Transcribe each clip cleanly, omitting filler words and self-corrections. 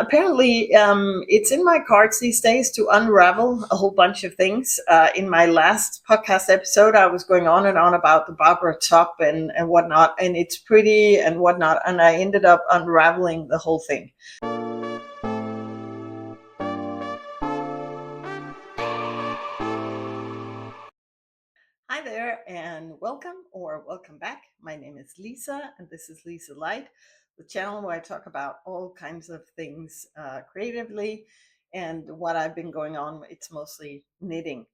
apparently, it's in my cards these days to unravel a whole bunch of things. In my last podcast episode, I was going on and on about the Barbara top and whatnot, and it's pretty and whatnot, and I ended up unraveling the whole thing. Hi there, and welcome back. My name is Lisa, and this is LiseLight, the channel where I talk about all kinds of things creatively. And what I've been going on, it's mostly knitting.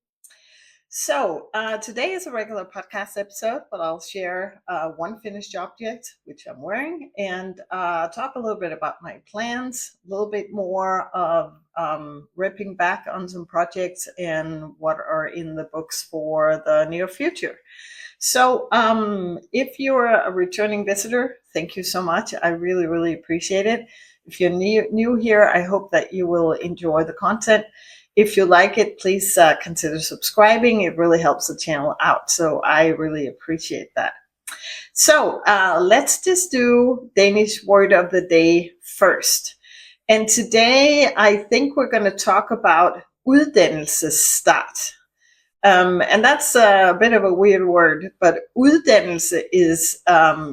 So today is a regular podcast episode, but I'll share one finished object, which I'm wearing, and talk a little bit about my plans, a little bit more of ripping back on some projects and what are in the books for the near future. So if you're a returning visitor, thank you so much. I really, really appreciate it. If you're new here, I hope that you will enjoy the content. If you like it, please consider subscribing. It really helps the channel out. So I really appreciate that. So let's just do Danish word of the day first. And today I think we're going to talk about uddannelsesstart. And that's a bit of a weird word, but uddannelse is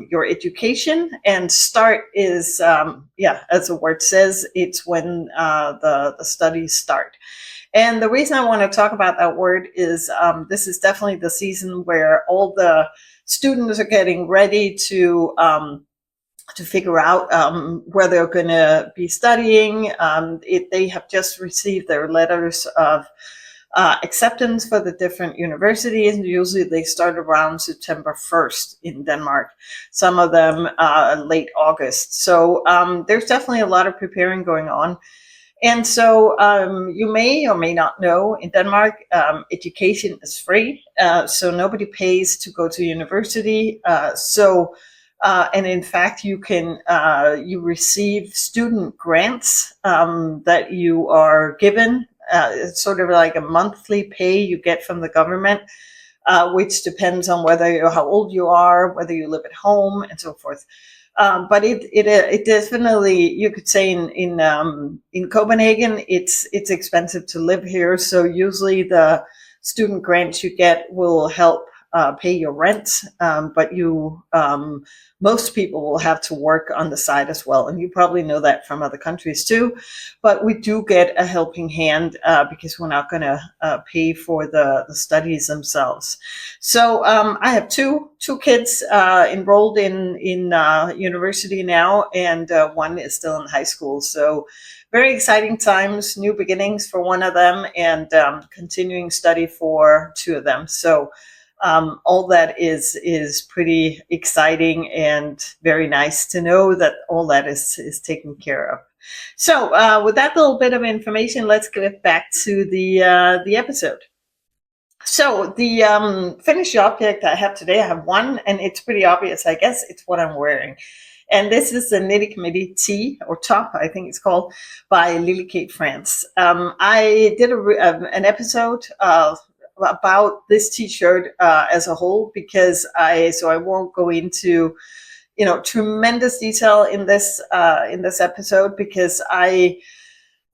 your education, and start is, as the word says, it's when the studies start. And the reason I want to talk about that word is this is definitely the season where all the students are getting ready to figure out where they're going to be studying. They have just received their letters of acceptance for the different universities. Usually they start around September 1st in Denmark, some of them late August. So there's definitely a lot of preparing going on. And so you may or may not know, in Denmark, education is free. So nobody pays to go to university. And in fact, you receive student grants that you are given. It's sort of like a monthly pay you get from the government, which depends on how old you are, whether you live at home, and so forth. But it definitely, you could say in Copenhagen, it's expensive to live here. So usually the student grants you get will help pay your rent, but most people will have to work on the side as well. And you probably know that from other countries too. But we do get a helping hand because we're not going to pay for the studies themselves. So I have two kids enrolled in university now, and one is still in high school. So very exciting times, new beginnings for one of them, and continuing study for two of them. So all that is pretty exciting and very nice to know that all that is taken care of. So with that little bit of information, let's get back to the episode. So the finished object I have today, I have one, and it's pretty obvious, I guess. It's what I'm wearing. And this is the Knitting Committee tee, or top, I think it's called, by Lily Kate France. I did an episode about this t-shirt as a whole, because I won't go into tremendous detail in this episode, because I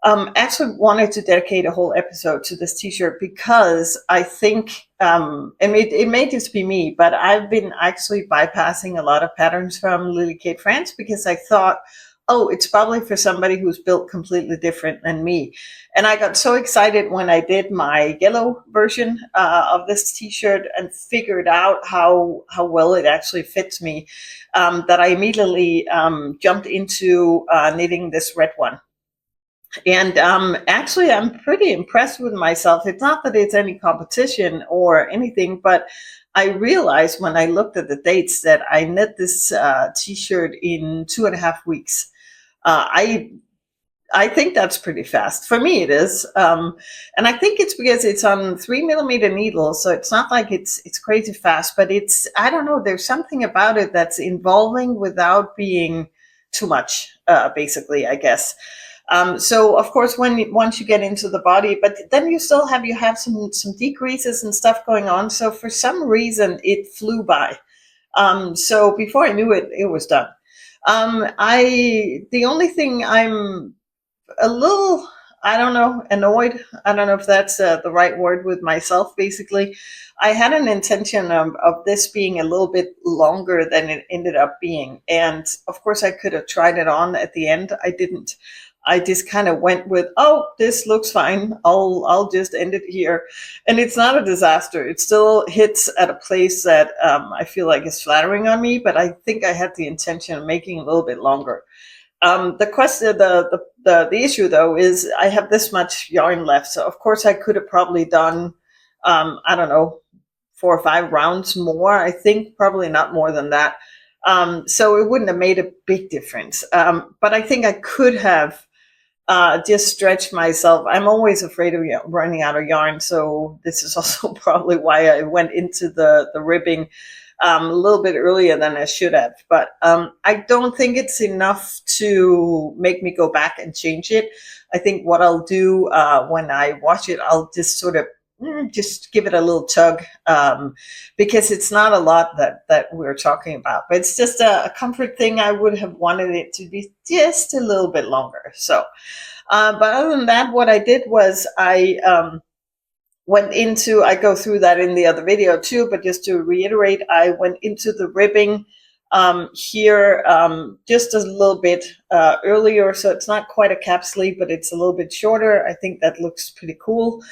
actually wanted to dedicate a whole episode to this t-shirt, because I think and it may just be me, but I've been actually bypassing a lot of patterns from Lily Kate France, because I thought, oh, it's probably for somebody who's built completely different than me. And I got so excited when I did my yellow version of this t-shirt and figured out how well it actually fits me, that I immediately jumped into knitting this red one. And actually, I'm pretty impressed with myself. It's not that it's any competition or anything, but I realized when I looked at the dates that I knit this t-shirt in 2.5 weeks. I think that's pretty fast. For me, it is. And I think it's because it's on 3mm needles, so it's not like it's crazy fast, but I don't know, there's something about it that's involving without being too much, basically, I guess. So of course, once you get into the body, but then you have some decreases and stuff going on. So for some reason, it flew by. So before I knew it, it was done. The only thing I'm a little, I don't know, annoyed. I don't know if that's the right word with myself. Basically, I had an intention of this being a little bit longer than it ended up being, and of course I could have tried it on at the end. I didn't. I just kind of went with, oh, this looks fine. I'll just end it here, and it's not a disaster. It still hits at a place that I feel like is flattering on me, but I think I had the intention of making it a little bit longer. The question, the issue though, is I have this much yarn left, so of course I could have probably done, I don't know, 4 or 5 rounds more. I think probably not more than that. So it wouldn't have made a big difference. But I think I could have just stretched myself. I'm always afraid of running out of yarn, so this is also probably why I went into the ribbing a little bit earlier than I should have. But I don't think it's enough to make me go back and change it. I think what I'll do when I wash it, I'll just sort of just give it a little tug, because it's not a lot that we're talking about, but it's just a comfort thing. I would have wanted it to be just a little bit longer. So, but other than that, what I did was I went into, I go through that in the other video too, but just to reiterate, I went into the ribbing here just a little bit earlier, so it's not quite a cap sleeve, but it's a little bit shorter. I think that looks pretty cool.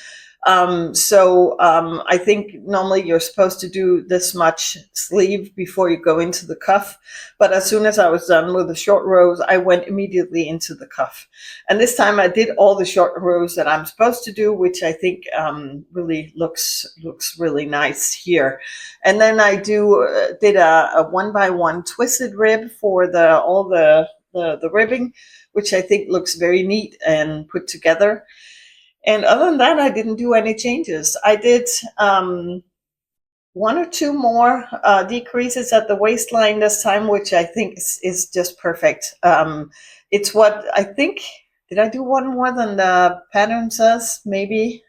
I think normally you're supposed to do this much sleeve before you go into the cuff. But as soon as I was done with the short rows, I went immediately into the cuff. And this time I did all the short rows that I'm supposed to do, which I think really looks really nice here. And then I did a 1x1 twisted rib for all the ribbing, which I think looks very neat and put together. And other than that, I didn't do any changes. I did 1 or 2 more decreases at the waistline this time, which I think is just perfect. It's what I think. Did I do one more than the pattern says? Maybe.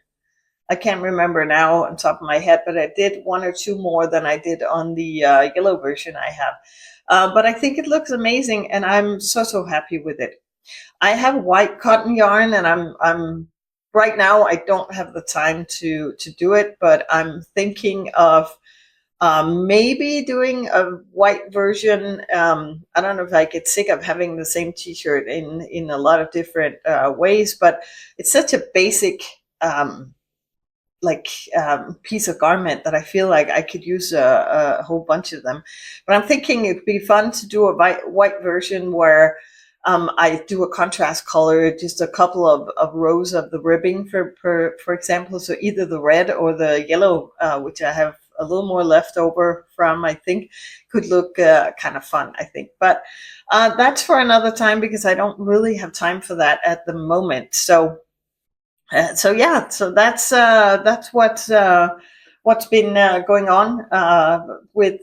I can't remember now on top of my head, but I did 1 or 2 more than I did on the yellow version I have. But I think it looks amazing, and I'm so happy with it. I have white cotton yarn, and I'm right now I don't have the time to do it, but I'm thinking of maybe doing a white version. I don't know if I get sick of having the same t-shirt in a lot of different ways, but it's such a basic piece of garment that I feel like I could use a whole bunch of them. But I'm thinking it'd be fun to do a white version where I do a contrast color, just a couple of rows of the ribbing, for example. So either the red or the yellow, which I have a little more left over from, I think, could look kind of fun, I think. But that's for another time, because I don't really have time for that at the moment. So that's what's been going on with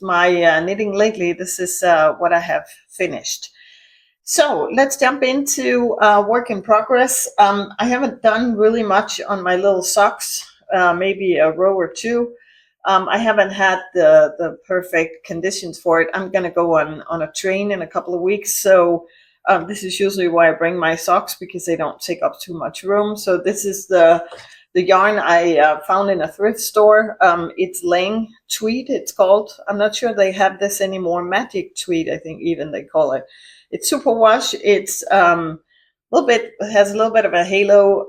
my knitting lately. This is what I have finished. So let's jump into work in progress. I haven't done really much on my little socks, maybe a row or two. I haven't had the perfect conditions for it. I'm going to go on a train in a couple of weeks, so this is usually why I bring my socks, because they don't take up too much room. So this is the yarn I found in a thrift store. It's Lang Tweed, it's called. I'm not sure they have this anymore. Magic Tweed, I think even they call it. It's superwash. It's has a little bit of a halo.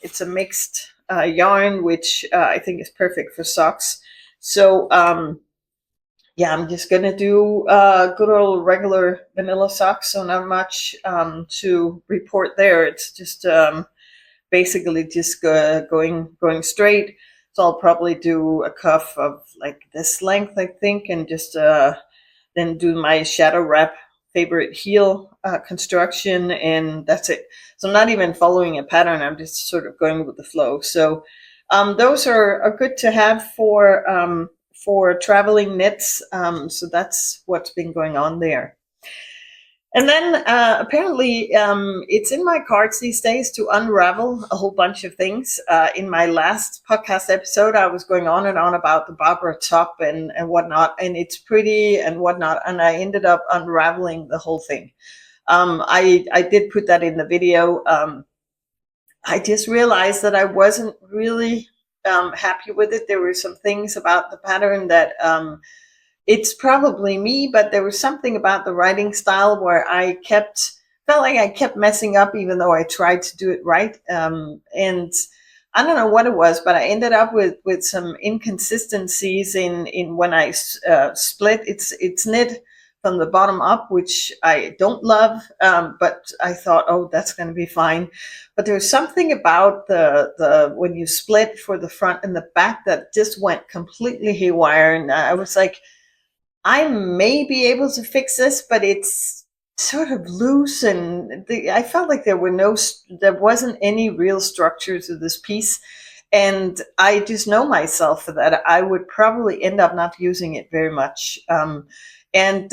It's a mixed yarn, which I think is perfect for socks. So I'm just gonna do good old regular vanilla socks. So not much to report there. It's just basically just going straight. So I'll probably do a cuff of like this length, I think, and just then do my shadow wrap favorite heel construction, and that's it. So I'm not even following a pattern. I'm just sort of going with the flow. So those are good to have for traveling knits. So that's what's been going on there. And then apparently it's in my cards these days to unravel a whole bunch of things. In my last podcast episode, I was going on and on about the Barbara top and whatnot, and it's pretty and whatnot, and I ended up unraveling the whole thing. I did put that in the video. I just realized that I wasn't really happy with it. There were some things about the pattern that it's probably me, but there was something about the writing style where I kept felt like I kept messing up, even though I tried to do it right. And I don't know what it was, but I ended up with some inconsistencies in when I split. It's knit from the bottom up, which I don't love, but I thought, oh, that's going to be fine. But there's something about the when you split for the front and the back that just went completely haywire, and I was like, I may be able to fix this, but it's sort of loose, and I felt like there wasn't any real structure to this piece, and I just know myself that I would probably end up not using it very much. And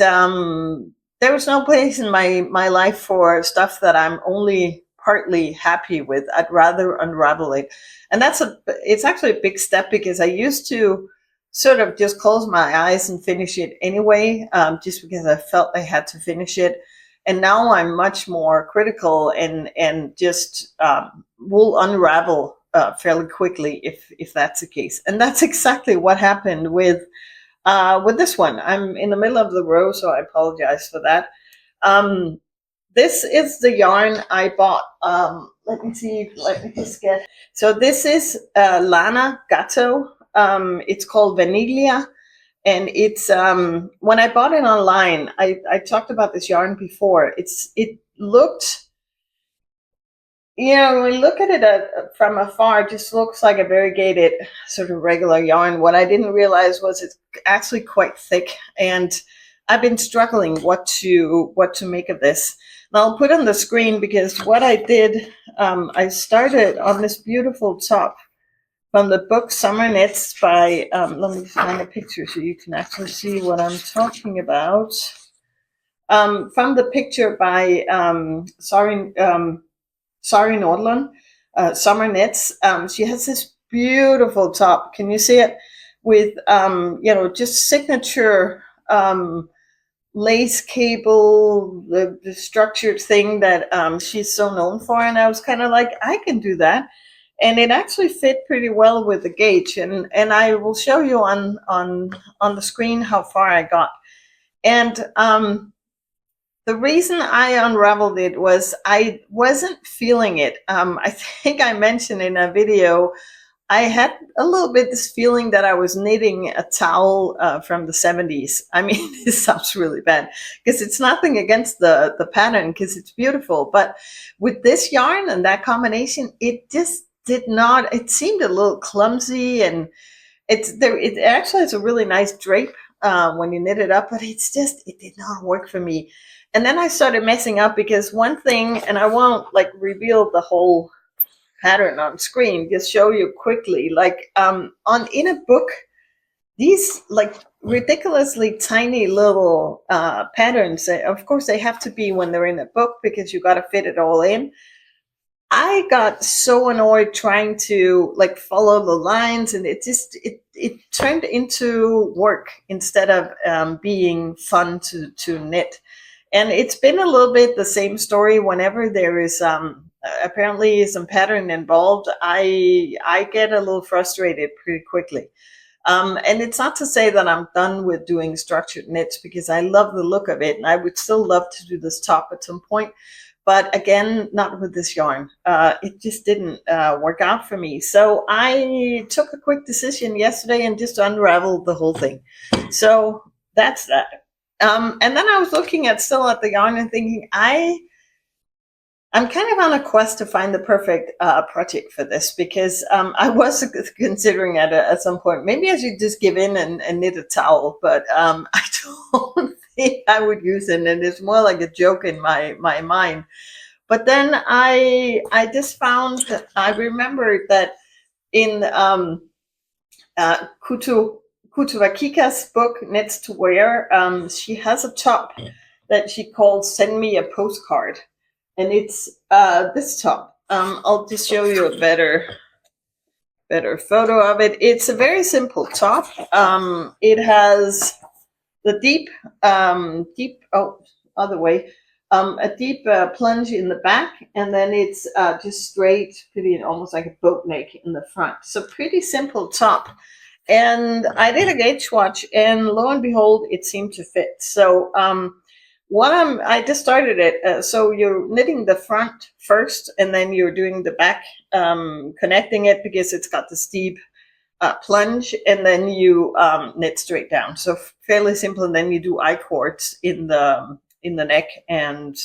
There was no place in my life for stuff that I'm only partly happy with. I'd rather unravel it, and it's actually a big step because I used to sort of just close my eyes and finish it anyway, just because I felt I had to finish it. And now I'm much more critical and just will unravel fairly quickly if that's the case. And that's exactly what happened with this one. I'm in the middle of the row, so I apologize for that. Um, this is the yarn I bought. Let me see. Let me just get. So this is Lana Gatto. It's called Vanilla, and it's when I bought it online. I talked about this yarn before. It looked, when we look at it from afar, it just looks like a variegated sort of regular yarn. What I didn't realize was it's actually quite thick, and I've been struggling what to make of this. And I'll put on the screen because what I did, I started on this beautiful top from the book Summer Knits by, let me find a picture so you can actually see what I'm talking about. From the picture by Sari Nordlund, Summer Knits. She has this beautiful top. Can you see it? With, just signature lace cable, the structured thing that she's so known for. And I was kind of like, I can do that. And it actually fit pretty well with the gauge. And I will show you on the screen how far I got. And the reason I unraveled it was I wasn't feeling it. I think I mentioned in a video, I had a little bit this feeling that I was knitting a towel from the 70s. I mean, this sounds really bad because it's nothing against the pattern because it's beautiful. But with this yarn and that combination, it just did not, it seemed a little clumsy, and it actually has a really nice drape when you knit it up, but it did not work for me. And then I started messing up because one thing, and I won't like reveal the whole pattern on screen, just show you quickly, like in a book, these like ridiculously tiny little patterns, of course they have to be when they're in a book because you got to fit it all in. I got so annoyed trying to like follow the lines, and it turned into work instead of being fun to knit. And it's been a little bit the same story whenever there is apparently some pattern involved. I get a little frustrated pretty quickly. And it's not to say that I'm done with doing structured knits because I love the look of it, and I would still love to do this top at some point. But again, not with this yarn. It just didn't work out for me. So I took a quick decision yesterday and just unraveled the whole thing. So that's that. And then I was looking still at the yarn and thinking, I'm kind of on a quest to find the perfect project for this because I was considering at some point, maybe I should just give in and knit a towel, but I don't think I would use it, and it's more like a joke in my mind. But then I just found, I remembered that in Kutovakika's book, Knits to Wear, she has a top that she calls Send Me a Postcard. And it's this top. I'll just show you a better photo of it. It's a very simple top. It has the deep, other way. a deep plunge in the back, and then it's just straight, pretty almost like a boat neck in the front. So pretty simple top. And I did a gauge swatch, and lo and behold, it seemed to fit. So I just started it. So you're knitting the front first, and then you're doing the back, connecting it because it's got the steep plunge, and then you knit straight down. So fairly simple. And then you do I cords in the neck and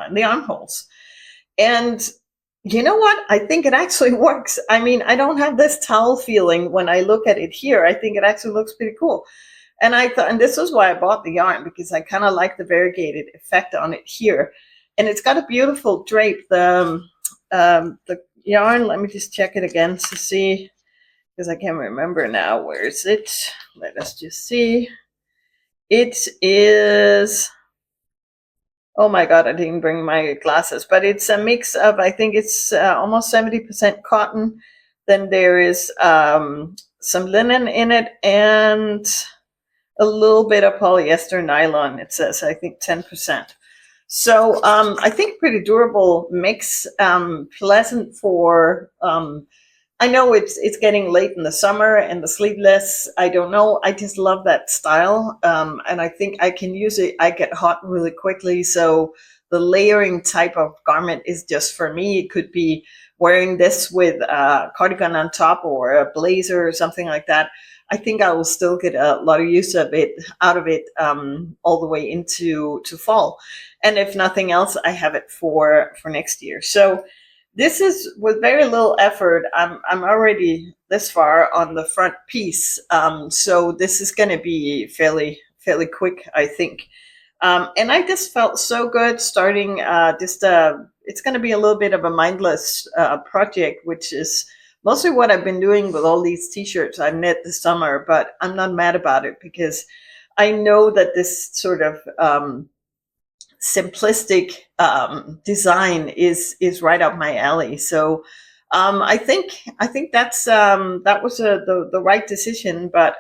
in the armholes. And you know what? I think it actually works. I mean, I don't have this towel feeling when I look at it here. I think it actually looks pretty cool. And I thought, and this was why I bought the yarn, because I kind of like the variegated effect on it here. And it's got a beautiful drape. The yarn, let me just check it again to see, because I can't remember now. Where is it? Let us just see. It is, oh my God, I didn't bring my glasses, but it's a mix of, I think it's almost 70% cotton. Then there is some linen in it and a little bit of polyester nylon. It says, I think 10%. So I think pretty durable mix, pleasant for, I know it's getting late in the summer and the sleeveless. I don't know. I just love that style, and I think I can use it. I get hot really quickly, so the layering type of garment is just for me. It could be wearing this with a cardigan on top or a blazer or something like that. I think I will still get a lot of use of it out of it all the way into fall. And if nothing else, I have it for next year. So this is with very little effort. I'm already this far on the front piece, so this is going to be fairly quick, I think. And I just felt so good starting. It's going to be a little bit of a mindless project, which is mostly what I've been doing with all these T-shirts I've knit this summer. But I'm not mad about it because I know that this sort of simplistic design is right up my alley. So I think that was the right decision. But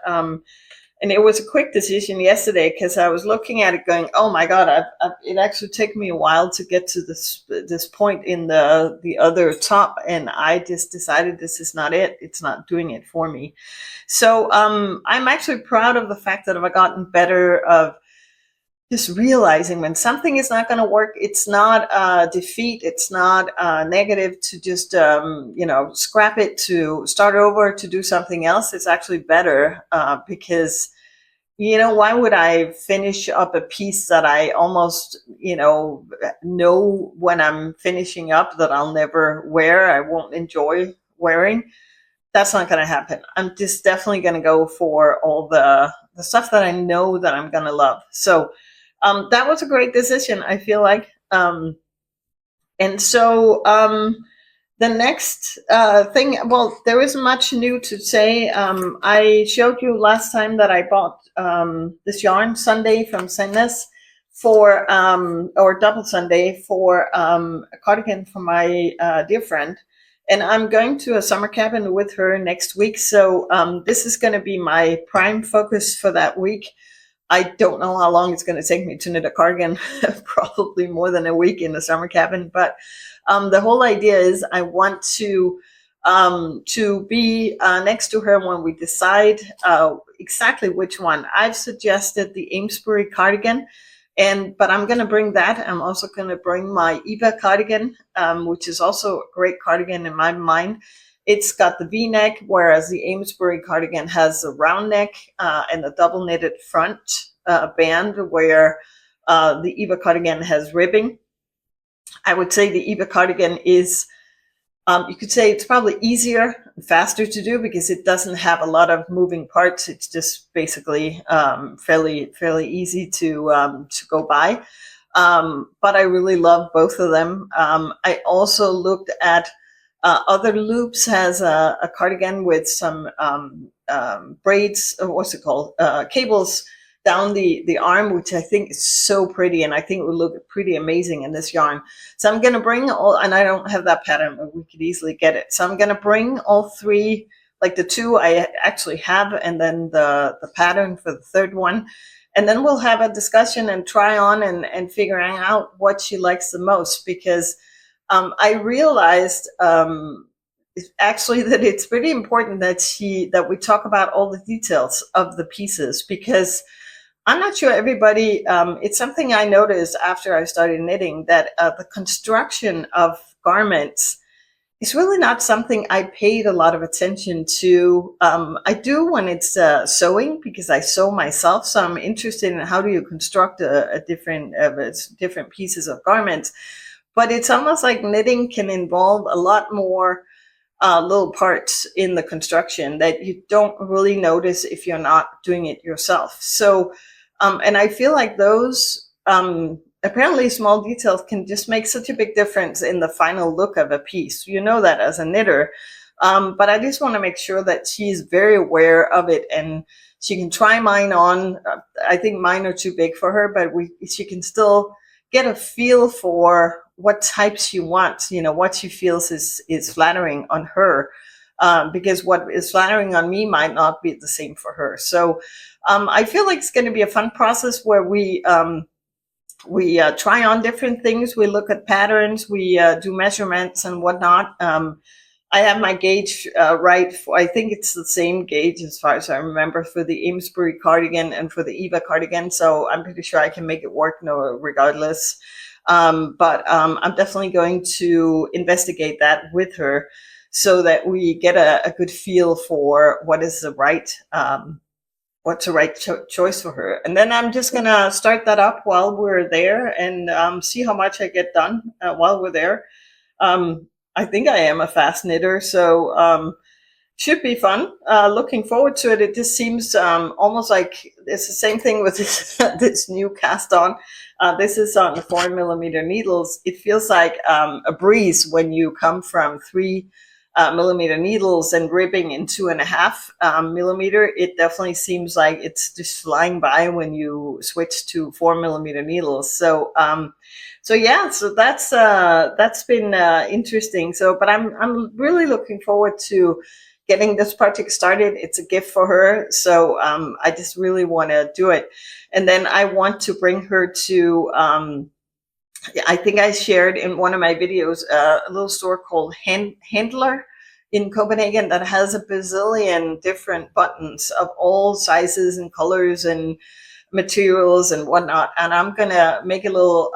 and it was a quick decision yesterday because I was looking at it going, oh my God, it actually took me a while to get to this point in the other top, and I just decided this is not it. It's not doing it for me. So I'm actually proud of the fact that I've gotten better of just realizing when something is not going to work. It's not a defeat. It's not negative to just scrap it, to start over, to do something else. It's actually better because why would I finish up a piece that I almost know when I'm finishing up that I'll never wear, I won't enjoy wearing? That's not going to happen. I'm just definitely going to go for all the stuff that I know that I'm going to love. So that was a great decision, I feel like. And so the next thing, well, there isn't much new to say. I showed you last time that I bought this yarn Sunday from Sennes for, or double Sunday for a cardigan for my dear friend. And I'm going to a summer cabin with her next week. So this is going to be my prime focus for that week. I don't know how long it's going to take me to knit a cardigan, probably more than a week in the summer cabin. But the whole idea is I want to be next to her when we decide exactly which one. I've suggested the Amesbury cardigan, but I'm going to bring that. I'm also going to bring my Eva cardigan, which is also a great cardigan in my mind. It's got the V-neck, whereas the Amesbury cardigan has a round neck and a double knitted front band, where the Eva cardigan has ribbing. I would say the Eva cardigan is, you could say it's probably easier and faster to do because it doesn't have a lot of moving parts. It's just basically fairly easy to go by. But I really love both of them. I also looked at Other Loops has a cardigan with some braids, what's it called, cables down the arm, which I think is so pretty, and I think it would look pretty amazing in this yarn. So I'm going to bring all, and I don't have that pattern, but we could easily get it. So I'm going to bring all three, like the two I actually have, and then the pattern for the third one. and then we'll have a discussion and try on and figuring out what she likes the most, because I realized actually that it's pretty important that we talk about all the details of the pieces, because I'm not sure everybody. It's something I noticed after I started knitting, that the construction of garments is really not something I paid a lot of attention to. I do when it's sewing, because I sew myself, so I'm interested in how do you construct different pieces of garments. But it's almost like knitting can involve a lot more little parts in the construction that you don't really notice if you're not doing it yourself. So, and I feel like those apparently small details can just make such a big difference in the final look of a piece. You know that as a knitter. But I just want to make sure that she's very aware of it, and she can try mine on. I think mine are too big for her, but she can still get a feel for what type she wants, what she feels is flattering on her, because what is flattering on me might not be the same for her. So I feel like it's going to be a fun process where we try on different things. We look at patterns, we do measurements and whatnot. I have my gauge right. I think it's the same gauge as far as I remember for the Amesbury cardigan and for the Eva cardigan. So I'm pretty sure I can make it work regardless. But I'm definitely going to investigate that with her, so that we get a good feel for what's the right choice for her. And then I'm just going to start that up while we're there, and see how much I get done while we're there. I think I am a fast knitter, so should be fun. Looking forward to it. It just seems almost like it's the same thing with this new cast on. This is on the 4mm needles. It feels like a breeze when you come from 3mm needles and ribbing in 2.5mm. It definitely seems like it's just flying by when you switch to 4mm needles. So yeah, so that's been interesting. So, but I'm really looking forward to getting this project started. It's a gift for her, so I just really want to do it. And then I want to bring her to. I think I shared in one of my videos a little store called Handler in Copenhagen that has a bazillion different buttons of all sizes and colors and materials and whatnot. And I'm gonna make a little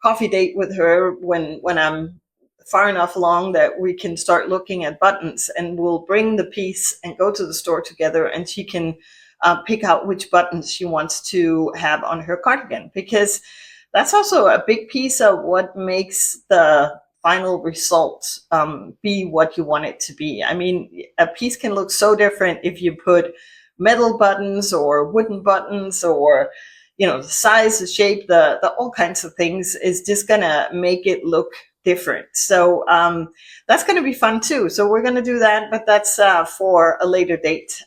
coffee date with her when I'm far enough along that we can start looking at buttons, and we'll bring the piece and go to the store together, and she can pick out which buttons she wants to have on her cardigan, because that's also a big piece of what makes the final result be what you want it to be. I mean, a piece can look so different if you put metal buttons or wooden buttons, or the size, the shape, the all kinds of things is just gonna make it look different. So that's going to be fun too. So we're going to do that, but that's for a later date,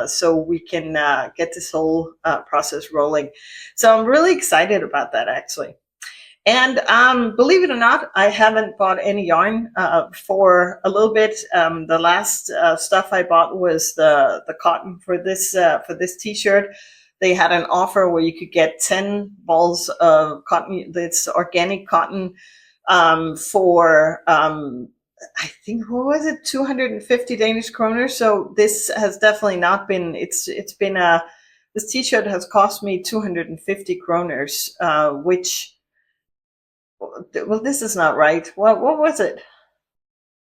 so we can get this whole process rolling. So I'm really excited about that, actually. And believe it or not, I haven't bought any yarn for a little bit. The last stuff I bought was the cotton for this t-shirt. They had an offer where you could get 10 balls of cotton. It's organic cotton for I think, what was it, 250 Danish kroner. So this has definitely not been. It's been this t-shirt has cost me 250 kroners, which, well, this is not right. What was it?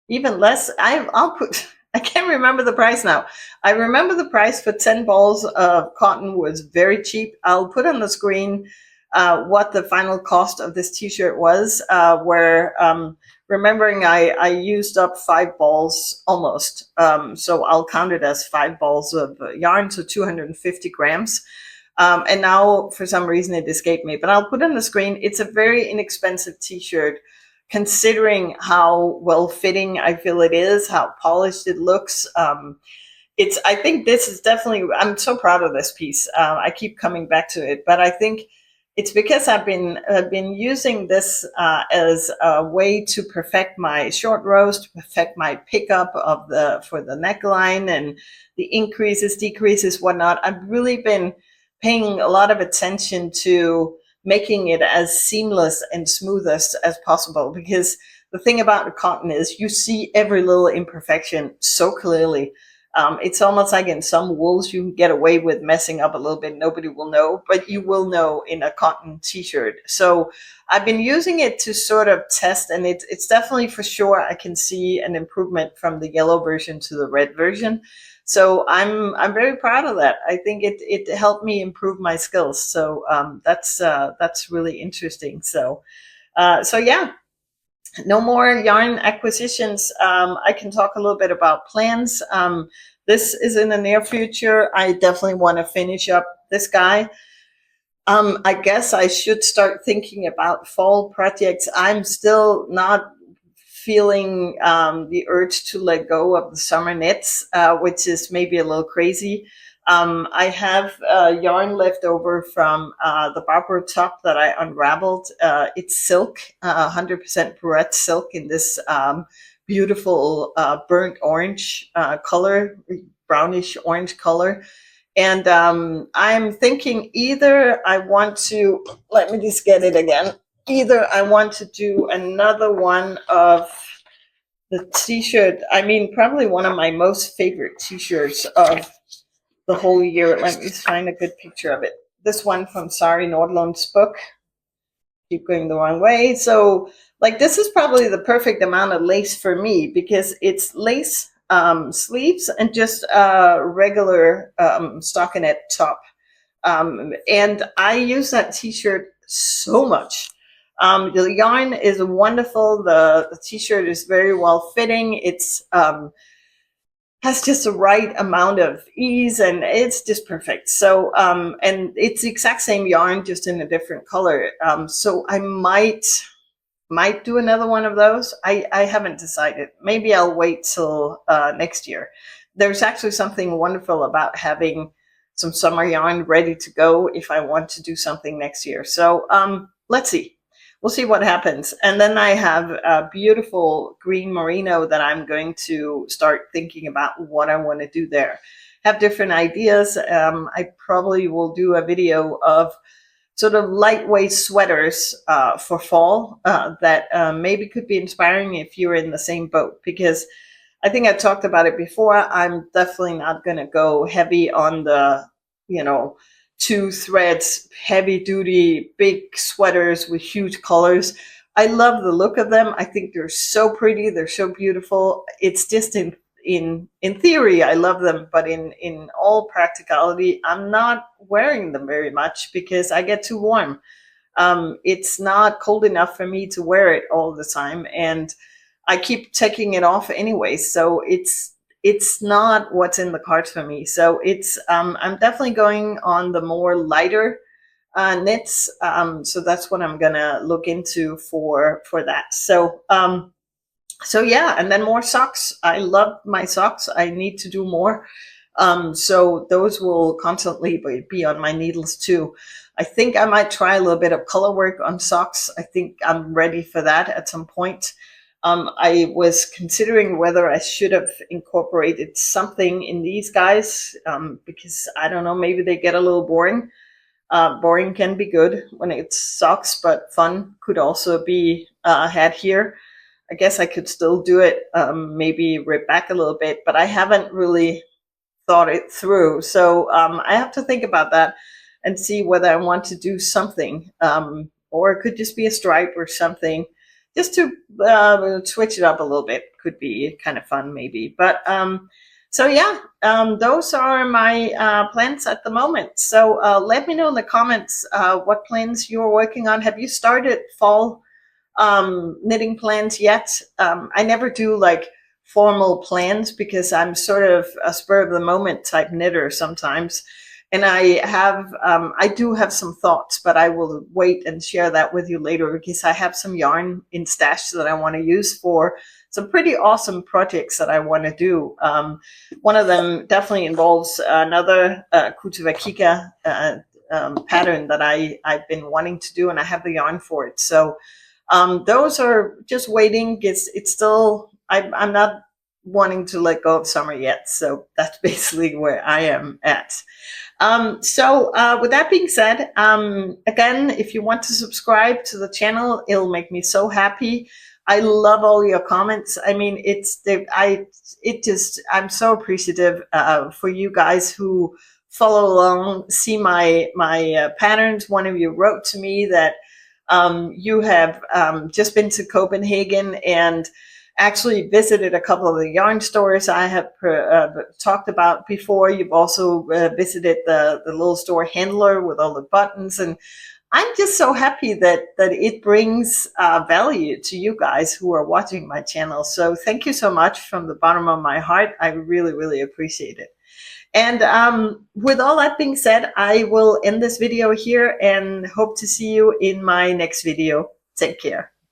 Even less. I'll put. I can't remember the price now. I remember the price for 10 balls of cotton was very cheap. I'll put on the screen what the final cost of this t-shirt was, where remembering I used up 5 balls almost. So I'll count it as 5 balls of yarn, so 250 grams. And now for some reason it escaped me, but I'll put on the screen. It's a very inexpensive t-shirt, considering how well fitting I feel it is, how polished it looks. I think this is definitely, I'm so proud of this piece. I keep coming back to it, but I think it's because I've been using this as a way to perfect my short rows, to perfect my pickup for the neckline and the increases, decreases, whatnot. I've really been paying a lot of attention to making it as seamless and smooth as possible, because the thing about the cotton is you see every little imperfection so clearly. It's almost like in some wools you can get away with messing up a little bit, nobody will know, but you will know in a cotton t-shirt. So I've been using it to sort of test, and it's definitely, for sure, I can see an improvement from the yellow version to the red version. So I'm very proud of that. I think it helped me improve my skills. So that's really interesting. So yeah, no more yarn acquisitions. I can talk a little bit about plans. This is in the near future. I definitely want to finish up this guy. I guess I should start thinking about fall projects. I'm still not feeling the urge to let go of the summer knits, which is maybe a little crazy. I have yarn left over from the Barbara top that I unraveled. It's silk, 100% Barrette silk in this beautiful burnt orange color, brownish orange color. And I'm thinking either I want to, let me just get it again. Either I want to do another one of the t-shirt. I mean, probably one of my most favorite t-shirts of the whole year. Let me find a good picture of it. This one from Sari Nordlund's book. Keep going the wrong way. So, like, this is probably the perfect amount of lace for me, because it's lace sleeves and just a regular stockinette top. And I use that t-shirt so much. The yarn is wonderful. The t-shirt is very well fitting. It's has just the right amount of ease, and it's just perfect. So and it's the exact same yarn, just in a different color. So I might do another one of those. I haven't decided. Maybe I'll wait till next year. There's actually something wonderful about having some summer yarn ready to go if I want to do something next year. So let's see. We'll see what happens. And then I have a beautiful green merino that I'm going to start thinking about what I want to do there. Have different ideas. I probably will do a video of sort of lightweight sweaters for fall that maybe could be inspiring if you're in the same boat, because I think I talked about it before. I'm definitely not going to go heavy on the, you know, two threads, heavy duty, big sweaters with huge colors. I love the look of them. I think they're so pretty. They're so beautiful. It's just in theory, I love them, but in all practicality, I'm not wearing them very much because I get too warm. It's not cold enough for me to wear it all the time, and I keep taking it off anyway. So it's not what's in the cards for me. So it's I'm definitely going on the more lighter knits. So that's what I'm gonna look into for that. So yeah, and then more socks. I love my socks. I need to do more. So those will constantly be on my needles too. I think I might try a little bit of color work on socks. I think I'm ready for that at some point. I was considering whether I should have incorporated something in these guys, because I don't know, maybe they get a little boring. Boring can be good when it's socks, but fun could also be had here. I guess I could still do it, maybe rip back a little bit, but I haven't really thought it through. So I have to think about that and see whether I want to do something, or it could just be a stripe or something, just to switch it up a little bit. Could be kind of fun, maybe. But so yeah, those are my plans at the moment. So let me know in the comments what plans you're working on. Have you started fall knitting plans yet? I never do like formal plans because I'm sort of a spur of the moment type knitter sometimes. And I do have some thoughts, but I will wait and share that with you later, because I have some yarn in stash that I want to use for some pretty awesome projects that I want to do. One of them definitely involves another Kutovakika pattern that I've been wanting to do, and I have the yarn for it. So those are just waiting. It's still, I'm not wanting to let go of summer yet. So that's basically where I am at. With that being said, again, if you want to subscribe to the channel, it'll make me so happy. I love all your comments. I mean, I'm so appreciative for you guys who follow along, see my patterns. One of you wrote to me that you have just been to Copenhagen and actually visited a couple of the yarn stores I have talked about before. You've also visited the little store Handler with all the buttons, and I'm just so happy that it brings value to you guys who are watching my channel. So thank you so much from the bottom of my heart. I really, really appreciate it. And with all that being said, I will end this video here and hope to see you in my next video. Take care.